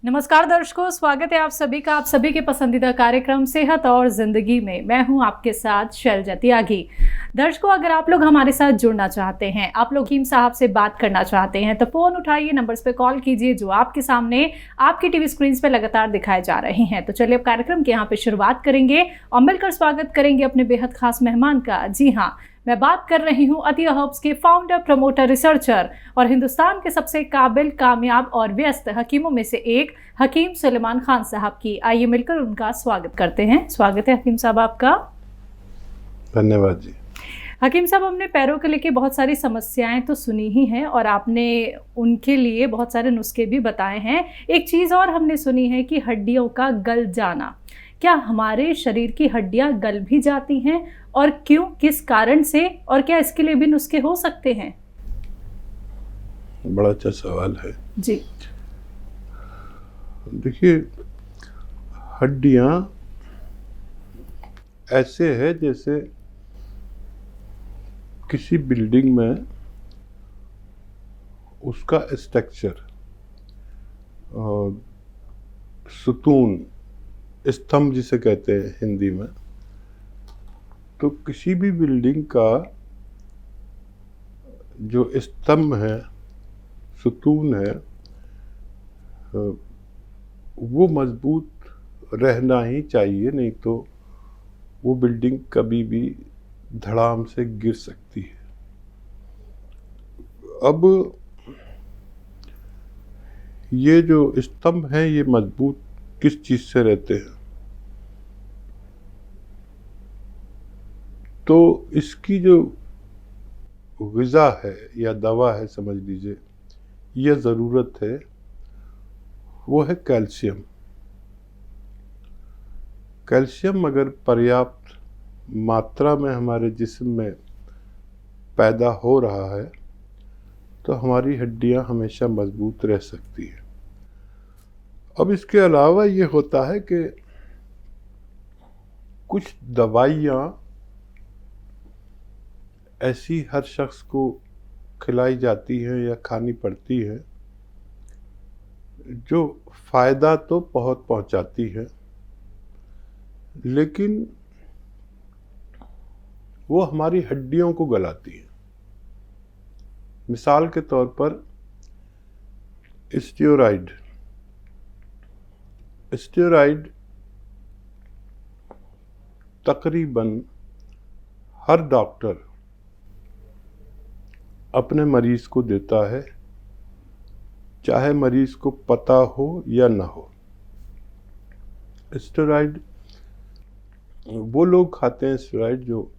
नमस्कार दर्शकों, स्वागत है आप सभी का आप सभी के पसंदीदा कार्यक्रम सेहत और जिंदगी में। मैं हूं आपके साथ शैलजा त्यागी। दर्शकों, अगर आप लोग हमारे साथ जुड़ना चाहते हैं, आप लोग हकीम साहब से बात करना चाहते हैं, तो फोन उठाइए, नंबर्स पे कॉल कीजिए जो आपके सामने आपकी टीवी स्क्रीन पे लगातार दिखाए जा रहे हैं। तो चलिए अब कार्यक्रम की यहाँ पे शुरुआत करेंगे और मिलकर स्वागत करेंगे अपने बेहद खास मेहमान का। जी हाँ, मैं बात कर रही हूँ अतिया हर्ब्स के फाउंडर, प्रमोटर, रिसर्चर और हिंदुस्तान के सबसे काबिल, कामयाब और व्यस्त हकीमों में से एक हकीम सुलेमान खान साहब की। आइए मिलकर उनका स्वागत करते हैं। स्वागत है हकीम साहब आपका। धन्यवाद जी। हकीम साहब, हमने पैरों के लेके बहुत सारी समस्याएं तो सुनी ही हैं और आपने उनके लिए बहुत सारे नुस्खे भी बताए हैं। एक चीज़ और हमने सुनी है कि हड्डियों का गल जाना। क्या हमारे शरीर की हड्डियां गल भी जाती हैं और क्यों, किस कारण से, और क्या इसके लिए भी नुस्खे हो सकते हैं? बड़ा अच्छा सवाल है जी। देखिए, हड्डियां ऐसे है जैसे किसी बिल्डिंग में उसका स्ट्रक्चर, सुतून, स्तंभ जिसे कहते हैं हिंदी में, तो किसी भी बिल्डिंग का जो स्तंभ है, सुतून है, वो मजबूत रहना ही चाहिए, नहीं तो वो बिल्डिंग कभी भी धड़ाम से गिर सकती है। अब ये जो स्तंभ हैं ये मजबूत किस चीज से रहते हैं? तो इसकी जो ग़िज़ा है या दवा है, समझ लीजिए, यह ज़रूरत है, वो है कैल्शियम। कैल्शियम अगर पर्याप्त मात्रा में हमारे जिस्म में पैदा हो रहा है तो हमारी हड्डियां हमेशा मजबूत रह सकती हैं। अब इसके अलावा ये होता है कि कुछ दवाइयाँ ऐसी हर शख्स को खिलाई जाती हैं या खानी पड़ती हैं जो फ़ायदा तो बहुत पहुंचाती है, लेकिन वो हमारी हड्डियों को गलाती है। मिसाल के तौर पर स्टेरॉइड तकरीबन हर डॉक्टर अपने मरीज को देता है, चाहे मरीज को पता हो या ना हो। स्टेरॉइड वो लोग खाते हैं स्टेरॉइड जो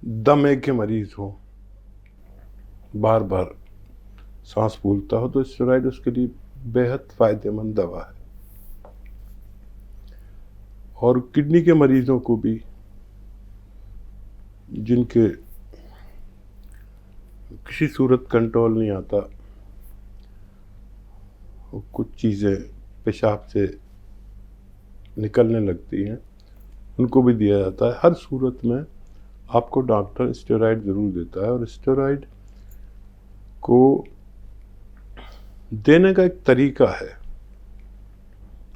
दमे के मरीज हो, बार बार सांस फूलता हो, तो स्टेरॉइड उसके लिए बेहद फायदेमंद दवा है। और किडनी के मरीजों को भी, जिनके किसी सूरत कंट्रोल नहीं आता, कुछ चीज़ें पेशाब से निकलने लगती हैं, उनको भी दिया जाता है। हर सूरत में आपको डॉक्टर स्टेरॉइड ज़रूर देता है। और स्टेरॉइड को देने का एक तरीका है।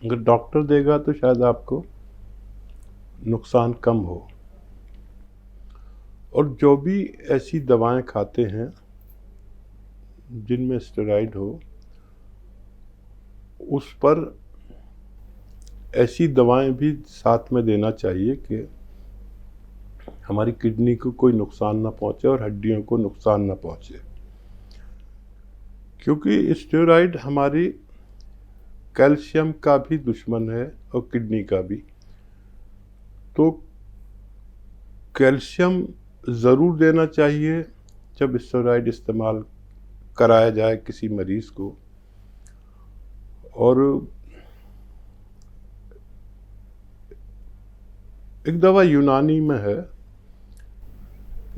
अगर डॉक्टर देगा तो शायद आपको नुकसान कम हो। और जो भी ऐसी दवाएं खाते हैं जिनमें स्टेरॉइड हो, उस पर ऐसी दवाएं भी साथ में देना चाहिए कि हमारी किडनी को कोई नुकसान ना पहुंचे और हड्डियों को नुकसान ना पहुंचे, क्योंकि स्टेरॉइड हमारी कैल्शियम का भी दुश्मन है और किडनी का भी। तो कैल्शियम ज़रूर देना चाहिए जब स्टेरॉइड इस्तेमाल कराया जाए किसी मरीज़ को। और एक दवा यूनानी में है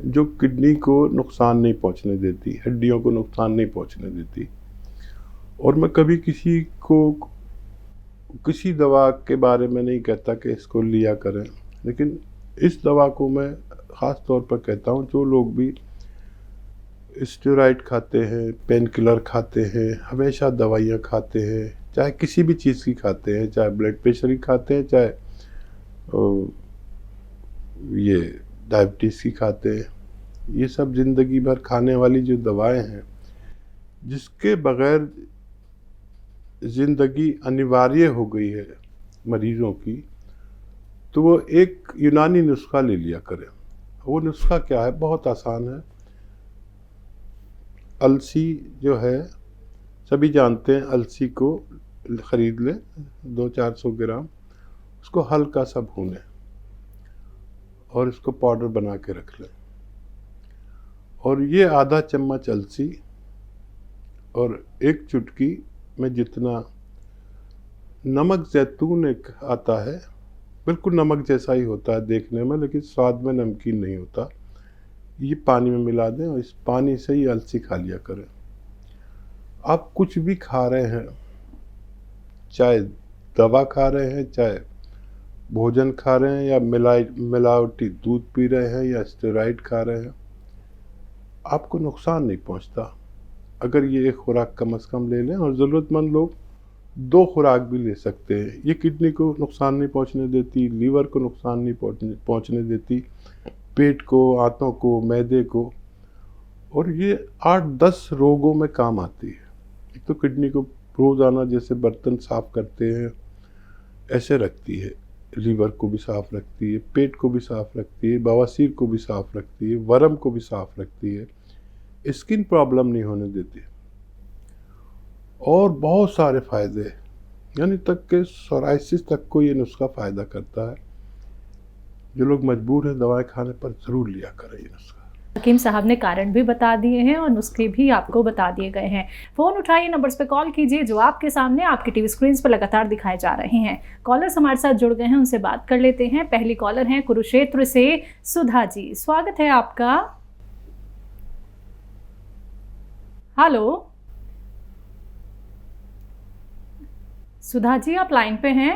जो किडनी को नुकसान नहीं पहुंचने देती, हड्डियों को नुकसान नहीं पहुंचने देती। और मैं कभी किसी को किसी दवा के बारे में नहीं कहता कि इसको लिया करें, लेकिन इस दवा को मैं ख़ास तौर पर कहता हूँ जो लोग भी स्टेरॉइड खाते हैं, पेन किलर खाते हैं, हमेशा दवाइयाँ खाते हैं, चाहे किसी भी चीज़ की खाते हैं, चाहे ब्लड प्रेशर की खाते हैं, चाहे ये डायबिटीज़ की खाते हैं। ये सब ज़िंदगी भर खाने वाली जो दवाएं हैं, जिसके बगैर ज़िंदगी अनिवार्य हो गई है मरीज़ों की, तो वो एक यूनानी नुस्खा ले लिया करें। वो नुस्खा क्या है? बहुत आसान है। अलसी जो है, सभी जानते हैं, अलसी को ख़रीद लें 200-400 ग्राम, उसको हल्का सा भूनें और इसको पाउडर बना के रख लें। और ये आधा चम्मच अलसी और एक चुटकी में जितना नमक ज़ैतून एक आता है, बिल्कुल नमक जैसा ही होता है देखने में, लेकिन स्वाद में नमकीन नहीं होता, ये पानी में मिला दें और इस पानी से ही अलसी खा लिया करें। आप कुछ भी खा रहे हैं, चाहे दवा खा रहे हैं, चाहे भोजन खा रहे हैं, या मिलावटी दूध पी रहे हैं, या स्टेरॉइड खा रहे हैं, आपको नुकसान नहीं पहुंचता अगर ये एक खुराक कम से कम ले लें। और ज़रूरतमंद लोग 2 खुराक भी ले सकते हैं। ये किडनी को नुकसान नहीं पहुंचने देती, लीवर को नुकसान नहीं पहुंचने देती, पेट को, आंतों को, मैदे को, और ये 8-10 रोगों में काम आती है। एक तो किडनी को रोज़ाना जैसे बर्तन साफ़ करते हैं ऐसे रखती है, लीवर को भी साफ़ रखती है, पेट को भी साफ़ रखती है, बवासीर को भी साफ़ रखती है, वर्म को भी साफ़ रखती है, स्किन प्रॉब्लम नहीं होने देती, और बहुत सारे फ़ायदे, यानी तक के सोराइसिस तक को ये नुस्खा फ़ायदा करता है। जो लोग मजबूर हैं दवाएं खाने पर, ज़रूर लिया करें ये नुस्खा। हकीम साहब ने कारण भी बता दिए हैं और नुस्खे भी आपको बता दिए गए हैं। फ़ोन उठाइए, नंबर्स पे कॉल कीजिए जो आपके सामने आपकी टीवी स्क्रीन पर लगातार दिखाए जा रहे हैं। कॉलर्स हमारे साथ जुड़ गए हैं, उनसे बात कर लेते हैं। पहली कॉलर हैं कुरुक्षेत्र से सुधा जी, स्वागत है आपका। हेलो सुधा जी, आप लाइन पे हैं?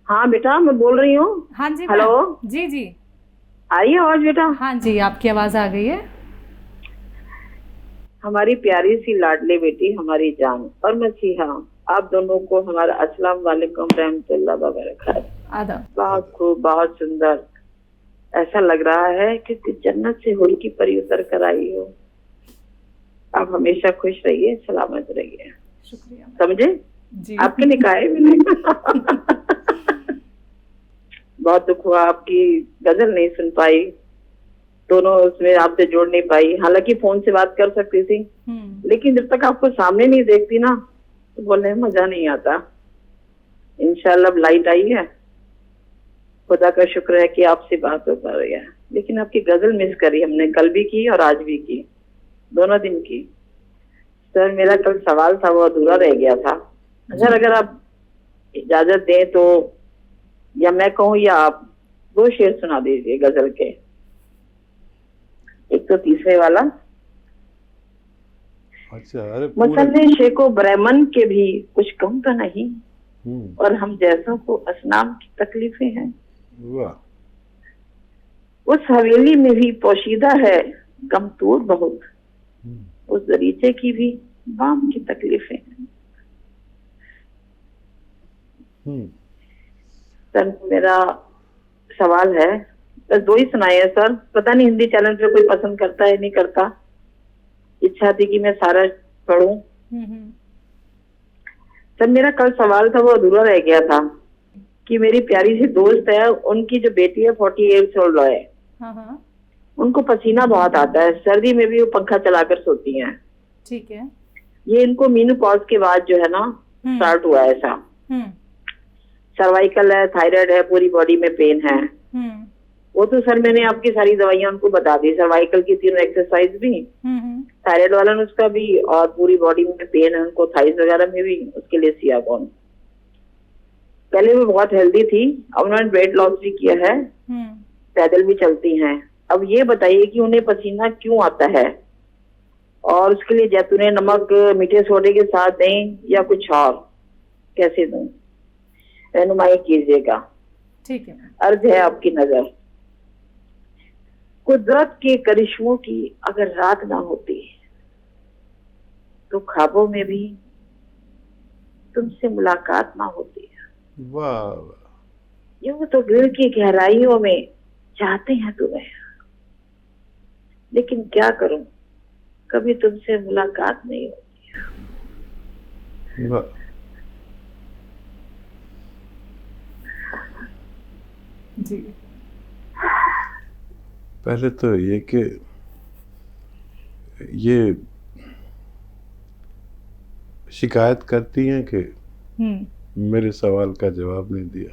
हाँ बेटा, मैं बोल रही हूँ। हाँ जी। हेलो जी जी, आई आवाज बेटा? हाँ जी, आपकी आवाज़ आ गई है। हमारी प्यारी सी लाडली बेटी, हमारी जान और मसीहा, आप दोनों को हमारा अस्सलाम वालेकुम रहमतुल्लाह व बरकातहू। आदब। बहुत खूब, बहुत सुंदर। ऐसा लग रहा है कि जन्नत से हुर की परी उतर कर आई हो। आप हमेशा खुश रहिए, सलामत रहिए। शुक्रिया। समझे? जी। आपके निकाय भी नहीं। बहुत दुख हुआ, आपकी गजल नहीं सुन पाई, दोनों उसमें आपसे जोड़ नहीं पाई। हालांकि फोन से बात कर सकती थी, लेकिन जब तक आपको सामने नहीं देखती ना, तो बोलने में मजा नहीं आता। इंशाल्लाह अब लाइट आई है, खुदा का शुक्र है कि आपसे बात हो पा रही है। लेकिन आपकी गजल मिस करी हमने, कल भी की और आज भी की, दोनों दिन की। सर, मेरा कल सवाल था वो अधूरा रह गया था। अगर आप इजाजत दें तो, या मैं कहूँ या आप, 2 शेर सुना दीजिए गजल के। एक तो तीसरे वाला। अच्छा, अरे मसल्ले शेको ब्राह्मण के भी कुछ कम तो नहीं, और हम जैसों को असनाम की तकलीफें हैं। वाह। उस हवेली में भी पोशीदा है गमतूर बहुत, उस दरीचे की भी बाम की तकलीफें हैं। सर, मेरा सवाल है, बस 2 ही सुनाए हैं सर। पता नहीं हिंदी चैनल पे कोई पसंद करता है नहीं करता। इच्छा थी कि मैं सारा पढ़ूं। सर, मेरा कल सवाल था वो अधूरा रह गया था कि मेरी प्यारी सी दोस्त है, उनकी जो बेटी है 48 ओल्ड है, उनको पसीना बहुत आता है, सर्दी में भी वो पंखा चलाकर सोती हैं। ठीक है। ये इनको मीनोपॉज के बाद जो है ना स्टार्ट हुआ है ऐसा। सर्वाइकल है, थायराइड है, पूरी बॉडी में पेन है। वो तो सर मैंने आपकी सारी दवाइयां उनको बता दी, सर्वाइकल की 3 एक्सरसाइज भी, थायराइड वाला नुस्खा भी, और पूरी बॉडी में पेन है उनको थाइस वगैरह में भी, उसके लिए सियागोन। पहले वो बहुत हेल्दी थी, अब उन्होंने वेट लॉस भी किया है, पैदल भी चलती हैं। अब ये बताइए कि उन्हें पसीना क्यों आता है, और उसके लिए जैतूने नमक मीठे सोडे के साथ दें या कुछ और, कैसे दूं? रहनुमाई कीजिएगा। ठीक है। अर्ज है आपकी नजर। कुदरत के करिश्मों की अगर रात ना होती तो ख्वाबों में भी तुमसे मुलाकात ना होती है। वाह वाह। यूं तो दिल की गहराइयों में चाहते हैं तुम्हें, लेकिन क्या करूं, कभी तुमसे मुलाकात नहीं होती। वाह। जी। पहले तो ये कि ये शिकायत करती हैं कि मेरे सवाल का जवाब नहीं दिया,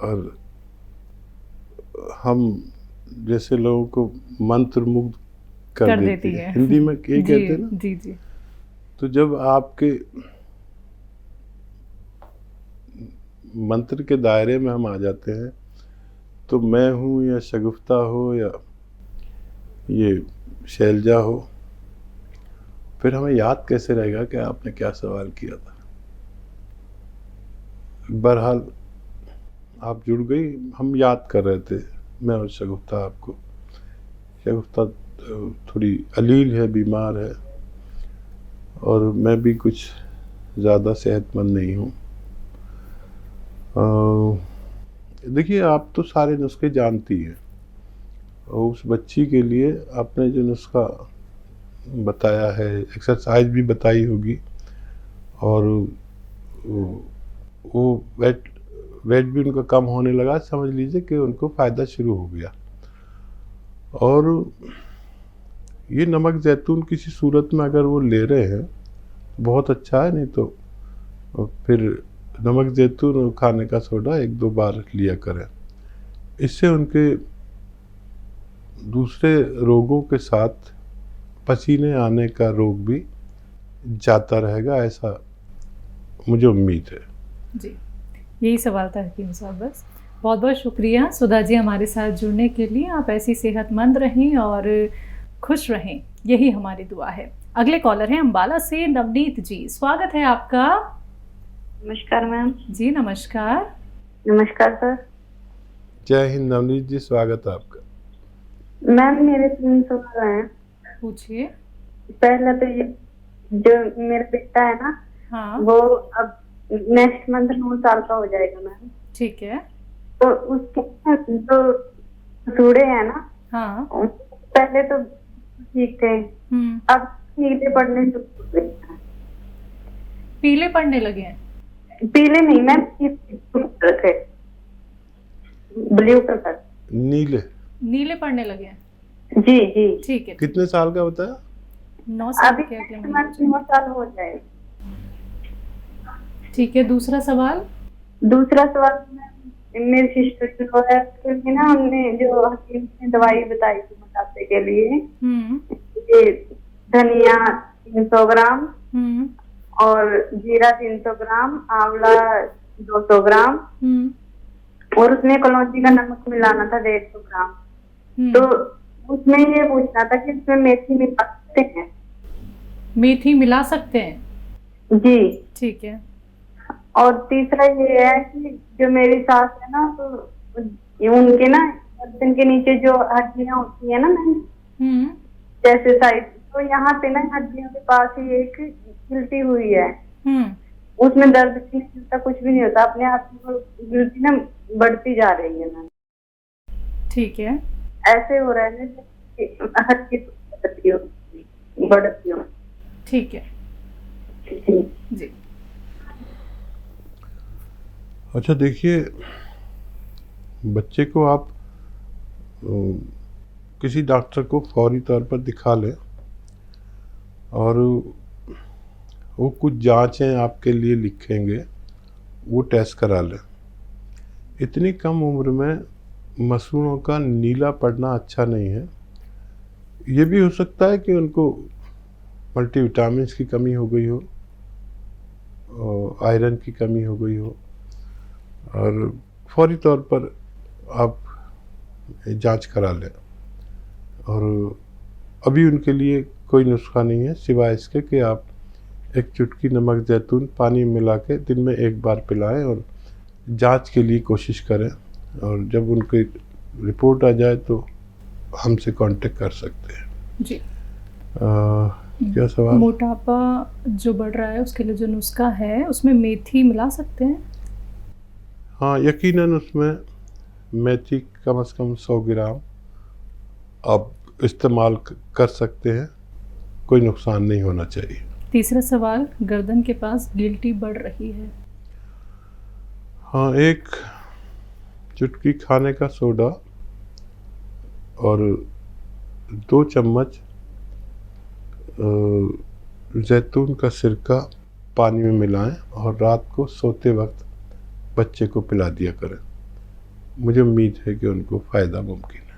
और हम जैसे लोगों को मंत्र मुग्ध कर देती है। हिंदी में ये कहते हैं ना। जी जी। तो जब आपके मंत्र के दायरे में हम आ जाते हैं, तो मैं हूँ या शगुफ्ता हो या ये शैलजा हो, फिर हमें याद कैसे रहेगा कि आपने क्या सवाल किया था। बहरहाल आप जुड़ गई, हम याद कर रहे थे, मैं और शगुफ्ता आपको। शगुफ्ता थोड़ी अलील है, बीमार है, और मैं भी कुछ ज़्यादा सेहतमंद नहीं हूँ। देखिए, आप तो सारे नुस्खे जानती हैं, और उस बच्ची के लिए आपने जो नुस्खा बताया है, एक्सरसाइज भी बताई होगी, और वो वेट भी उनका कम होने लगा, समझ लीजिए कि उनको फ़ायदा शुरू हो गया। और ये नमक ज़ैतून किसी सूरत में अगर वो ले रहे हैं बहुत अच्छा है, नहीं तो फिर नमक ज़ैतून और खाने का सोडा 1-2 बार लिया करें। इससे उनके दूसरे रोगों के साथ पसीने आने का रोग भी जाता रहेगा, ऐसा मुझे उम्मीद है। जी, यही सवाल था हकीम साहब। बस बहुत बहुत शुक्रिया सुधा जी हमारे साथ जुड़ने के लिए। आप ऐसी सेहतमंद रहें और खुश रहें, यही हमारी दुआ है। अगले कॉलर हैं अम्बाला से नवनीत जी, स्वागत है आपका। नमस्कार मैम। जी नमस्कार। नमस्कार सर। जय हिंद नवनीत जी, स्वागत है आपका। मैम मेरे 3 सवाल हैं। पूछिए। पहला तो ये, जो मेरा बेटा है ना, हाँ। वो अब नेक्स्ट मंथ 9 साल का हो जाएगा मैम। ठीक है। तो उसके जो सूड़े हैं ना, हाँ। पहले तो ठीक थे, अब नीले पड़ने शुरू हो गए हैं। पीले पड़ने लगे हैं? पीले नहीं मैम, थे ब्लू कलर। नीले पड़ने लगे हैं? जी जी। ठीक है। कितने साल का बताया? 9 साल अभी के अगले 9 साल हो जाए। ठीक है, दूसरा सवाल। दूसरा सवाल मेरी सिस्टर जो है, उसके लिए ना हमने जो हकीम ने दवाई बताई थी मोटापे के लिए, ये धनिया 300 ग्राम और जीरा 300 ग्राम, आंवला 200 ग्राम, और उसमें कलौंजी का नमक मिलाना था 150 ग्राम। तो उसमें ये पूछना था कि इसमें मेथी मिला सकते हैं? मेथी मिला सकते हैं? जी। ठीक है। और तीसरा ये है कि जो मेरी सास है ना, तो उनके ना गर्दन के नीचे जो हड्डियां होती है ना मैम, जैसे साइड, तो यहाँ पे ना हड्डियों के पास ही एक गिलटी हुई है। उसमें दर्द भी नहीं होता, कुछ भी नहीं होता, अपने आप गिलटी ना बढ़ती जा रही है मैम। ठीक है। ऐसे हो रहा है हड्डी बढ़ती हो। ठीक है जी। अच्छा, देखिए, बच्चे को आप किसी डॉक्टर को फौरी तौर पर दिखा लें, और वो कुछ जांचें आपके लिए लिखेंगे, वो टेस्ट करा लें। इतनी कम उम्र में मसूड़ों का नीला पड़ना अच्छा नहीं है। ये भी हो सकता है कि उनको मल्टीविटामिन्स की कमी हो गई हो, आयरन की कमी हो गई हो, और फौरी तौर पर आप जांच करा लें। और अभी उनके लिए कोई नुस्खा नहीं है सिवाय इसके कि आप एक चुटकी नमक ज़ैतून पानी मिला के दिन में 1 बार पिलाएं, और जांच के लिए कोशिश करें। और जब उनकी रिपोर्ट आ जाए तो हमसे कांटेक्ट कर सकते हैं जी। क्या सवाल? मोटापा जो बढ़ रहा है उसके लिए जो नुस्खा है उसमें मेथी मिला सकते हैं? हाँ, यकीनन उसमें मेथी कम से कम 100 ग्राम आप इस्तेमाल कर सकते हैं, कोई नुकसान नहीं होना चाहिए। तीसरा सवाल, गर्दन के पास गिल्टी बढ़ रही है। हाँ, एक चुटकी खाने का सोडा और 2 चम्मच जैतून का सिरका पानी में मिलाएं और रात को सोते वक्त बच्चे को पिला दिया करें। मुझे उम्मीद है कि उनको फ़ायदा मुमकिन है।